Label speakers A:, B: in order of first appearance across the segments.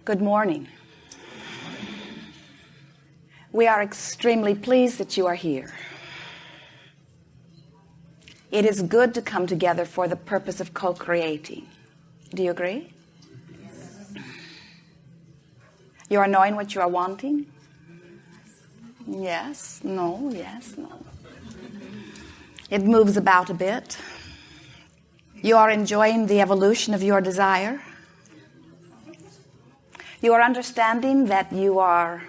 A: Good morning. We are extremely pleased that you are here. It is good to come together for the purpose of co-creating. Do you agree? You are knowing what you are wanting? Yes, no, yes, no. It moves about a bit. You are enjoying the evolution of your desire. You are understanding that you are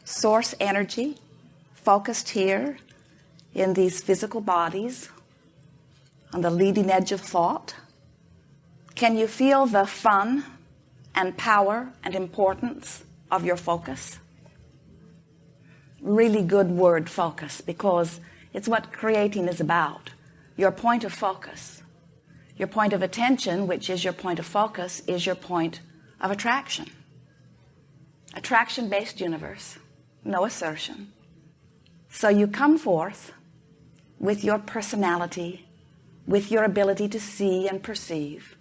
A: source energy focused here in these physical bodies on the leading edge of thought. Can you feel the fun and power and importance of your focus? Really good word, focus, because it's what creating is about. Your point of focus, your point of attention, which is your point of focus, is your point of attraction. Attraction-based universe, no assertion. So you come forth with your personality, with your ability to see and perceive,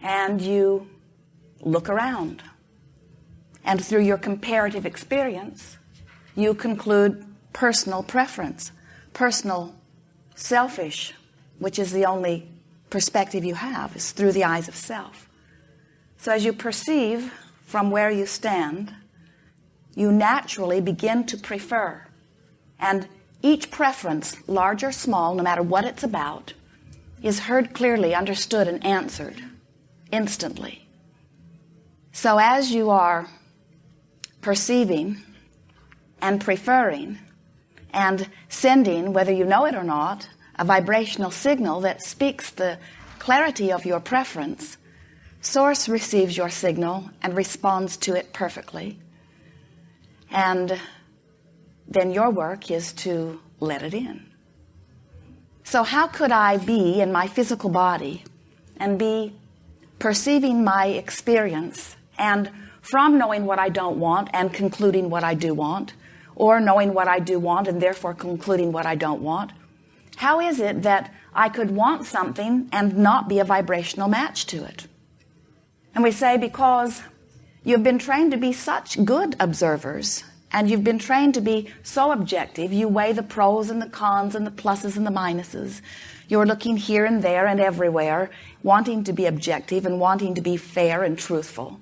A: and you look around. And through your comparative experience, you conclude personal preference, personal selfish, which is the only perspective you have, is through the eyes of self. So as you perceive from where you stand, you naturally begin to prefer. And each preference, large or small, no matter what it's about, is heard clearly, understood, and answered instantly. So as you are perceiving and preferring and sending, whether you know it or not, a vibrational signal that speaks the clarity of your preference, Source receives your signal and responds to it perfectly. And then your work is to let it in. So how could I be in my physical body and be perceiving my experience, and from knowing what I don't want and concluding what I do want, or knowing what I do want and therefore concluding what I don't want, how is it that I could want something and not be a vibrational match to it? And we say, because you've been trained to be such good observers, and you've been trained to be so objective. You weigh the pros and the cons and the pluses and the minuses. You're looking here and there and everywhere, wanting to be objective and wanting to be fair and truthful.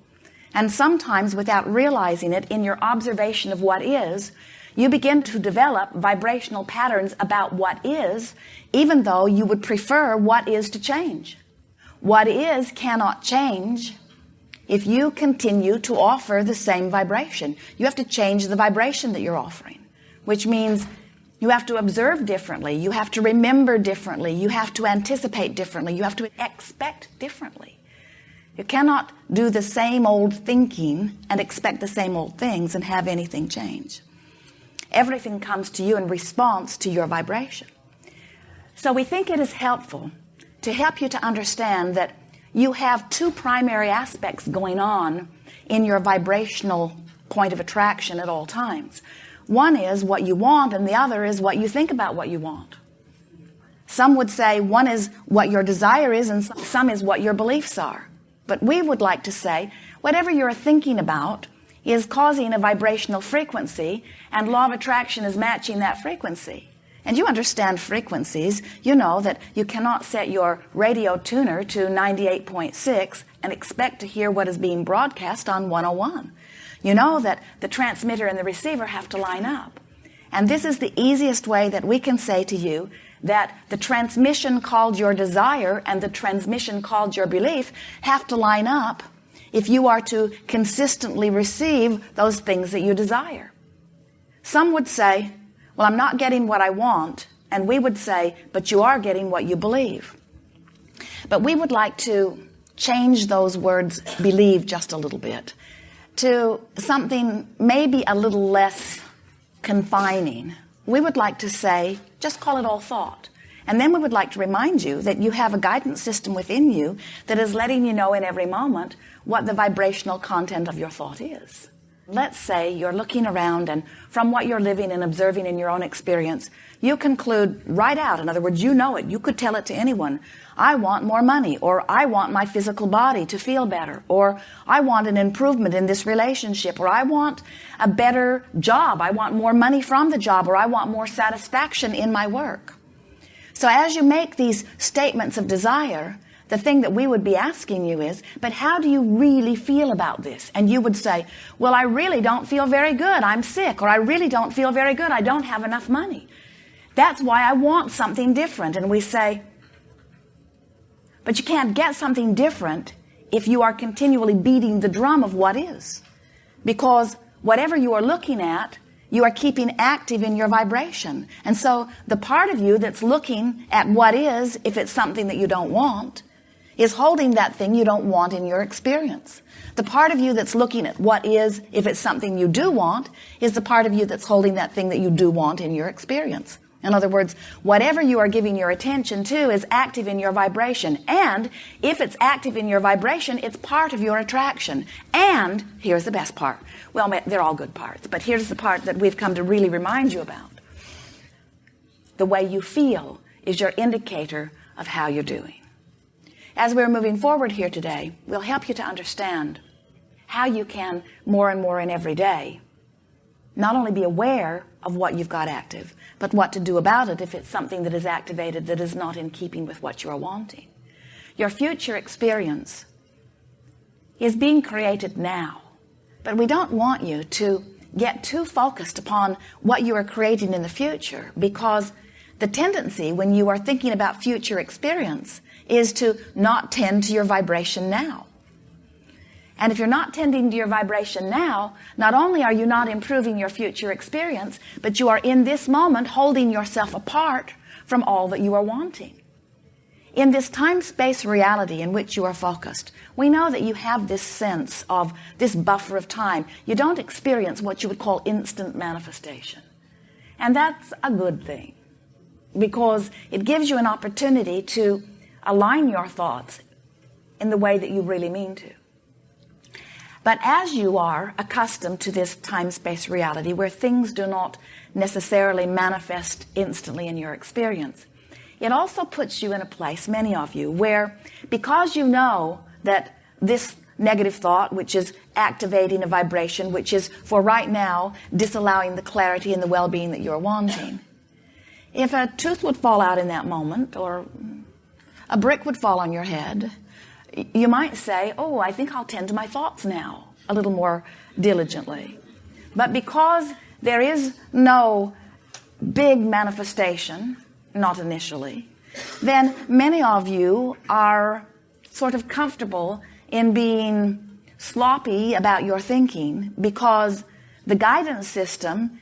A: And sometimes, without realizing it, in your observation of what is, you begin to develop vibrational patterns about what is, even though you would prefer what is to change. What is cannot change if you continue to offer the same vibration. You have to change the vibration that you're offering, which means you have to observe differently, you have to remember differently, you have to anticipate differently, you have to expect differently. You cannot do the same old thinking and expect the same old things and have anything change. Everything comes to you in response to your vibration. So we think it is helpful to help you to understand that you have two primary aspects going on in your vibrational point of attraction at all times. One is what you want, and the other is what you think about what you want. Some would say one is what your desire is, and some is what your beliefs are. But we would like to say whatever you're thinking about is causing a vibrational frequency, and law of attraction is matching that frequency. And you understand frequencies. You know that you cannot set your radio tuner to 98.6 and expect to hear what is being broadcast on 101. You know that the transmitter and the receiver have to line up. And this is the easiest way that we can say to you that the transmission called your desire and the transmission called your belief have to line up if you are to consistently receive those things that you desire. Some would say, well, I'm not getting what I want. And we would say, but you are getting what you believe. But we would like to change those words, believe, just a little bit, to something maybe a little less confining. We would like to say, just call it all thought. And then we would like to remind you that you have a guidance system within you that is letting you know in every moment what the vibrational content of your thought is. Let's say you're looking around, and from what you're living and observing in your own experience, you conclude right out, in other words, you know it, you could tell it to anyone, I want more money, or I want my physical body to feel better, or I want an improvement in this relationship, or I want a better job, I want more money from the job, or I want more satisfaction in my work. So as you make these statements of desire, the thing that we would be asking you is, but how do you really feel about this? And you would say, well, I really don't feel very good. I'm sick. Or I really don't feel very good. I don't have enough money. That's why I want something different. And we say, but you can't get something different if you are continually beating the drum of what is. Because whatever you are looking at, you are keeping active in your vibration. And so the part of you that's looking at what is, if it's something that you don't want, is holding that thing you don't want in your experience. The part of you that's looking at what is, if it's something you do want, is the part of you that's holding that thing that you do want in your experience. In other words, whatever you are giving your attention to is active in your vibration. And if it's active in your vibration, it's part of your attraction. And here's the best part. Well, they're all good parts, but here's the part that we've come to really remind you about. The way you feel is your indicator of how you're doing. As we're moving forward here today, we'll help you to understand how you can, more and more in every day, not only be aware of what you've got active, but what to do about it if it's something that is activated that is not in keeping with what you are wanting. Your future experience is being created now, but we don't want you to get too focused upon what you are creating in the future, because the tendency when you are thinking about future experience is to not tend to your vibration now. And if you're not tending to your vibration now, not only are you not improving your future experience, but you are in this moment holding yourself apart from all that you are wanting. In this time-space reality in which you are focused, we know that you have this sense of this buffer of time. You don't experience what you would call instant manifestation. And that's a good thing, because it gives you an opportunity to align your thoughts in the way that you really mean to. But as you are accustomed to this time-space reality where things do not necessarily manifest instantly in your experience, it also puts you in a place, many of you, where because you know that this negative thought, which is activating a vibration, which is for right now disallowing the clarity and the well-being that you're wanting, if a tooth would fall out in that moment, or a brick would fall on your head, you might say, oh, I think I'll tend to my thoughts now a little more diligently. But because there is no big manifestation, not initially, then many of you are sort of comfortable in being sloppy about your thinking, because the guidance system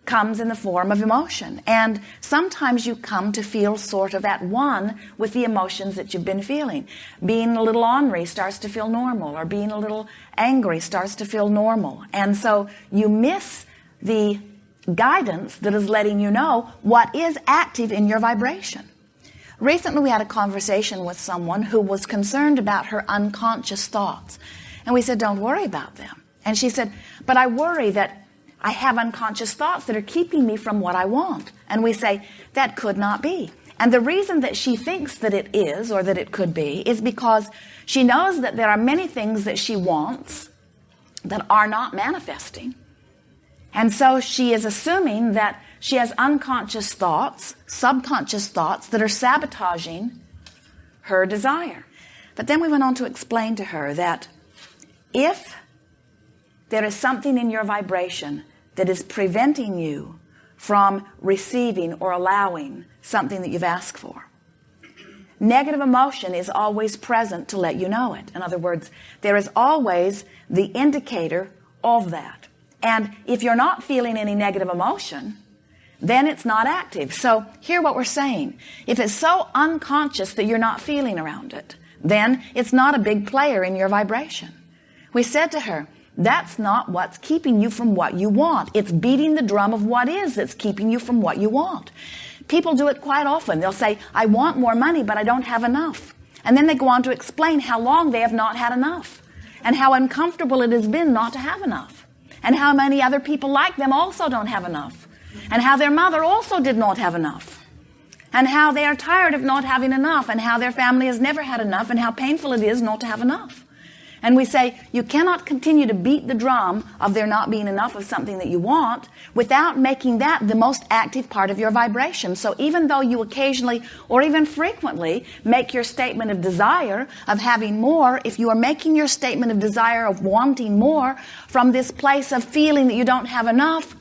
A: comes in the form of emotion. And sometimes you come to feel sort of at one with the emotions that you've been feeling. Being a little ornery starts to feel normal, or being a little angry starts to feel normal. And so you miss the guidance that is letting you know what is active in your vibration. Recently we had a conversation with someone who was concerned about her unconscious thoughts. And we said, don't worry about them. And she said, but I worry that I have unconscious thoughts that are keeping me from what I want. And we say, that could not be. And the reason that she thinks that it is, or that it could be, is because she knows that there are many things that she wants that are not manifesting. And so she is assuming that she has unconscious thoughts, subconscious thoughts, that are sabotaging her desire. But then we went on to explain to her that if there is something in your vibration that is preventing you from receiving or allowing something that you've asked for, negative emotion is always present to let you know it. In other words, there is always the indicator of that. And if you're not feeling any negative emotion, then it's not active. So hear what we're saying. If it's so unconscious that you're not feeling around it, then it's not a big player in your vibration. We said to her, that's not what's keeping you from what you want. It's beating the drum of what is that's keeping you from what you want. People do it quite often. They'll say, I want more money, but I don't have enough. And then they go on to explain how long they have not had enough and how uncomfortable it has been not to have enough. and how many other people like them also don't have enough, and how their mother also did not have enough, and how they are tired of not having enough, and how their family has never had enough, and how painful it is not to have enough. And we say, you cannot continue to beat the drum of there not being enough of something that you want without making that the most active part of your vibration. So even though you occasionally or even frequently make your statement of desire of having more, if you are making your statement of desire of wanting more from this place of feeling that you don't have enough,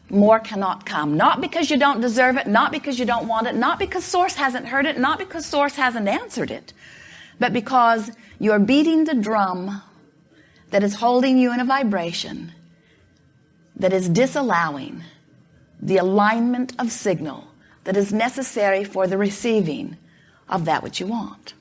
A: more cannot come. Not because you don't deserve it, not because you don't want it, not because Source hasn't heard it, not because Source hasn't answered it, but because you're beating the drum that is holding you in a vibration that is disallowing the alignment of signal that is necessary for the receiving of that which you want.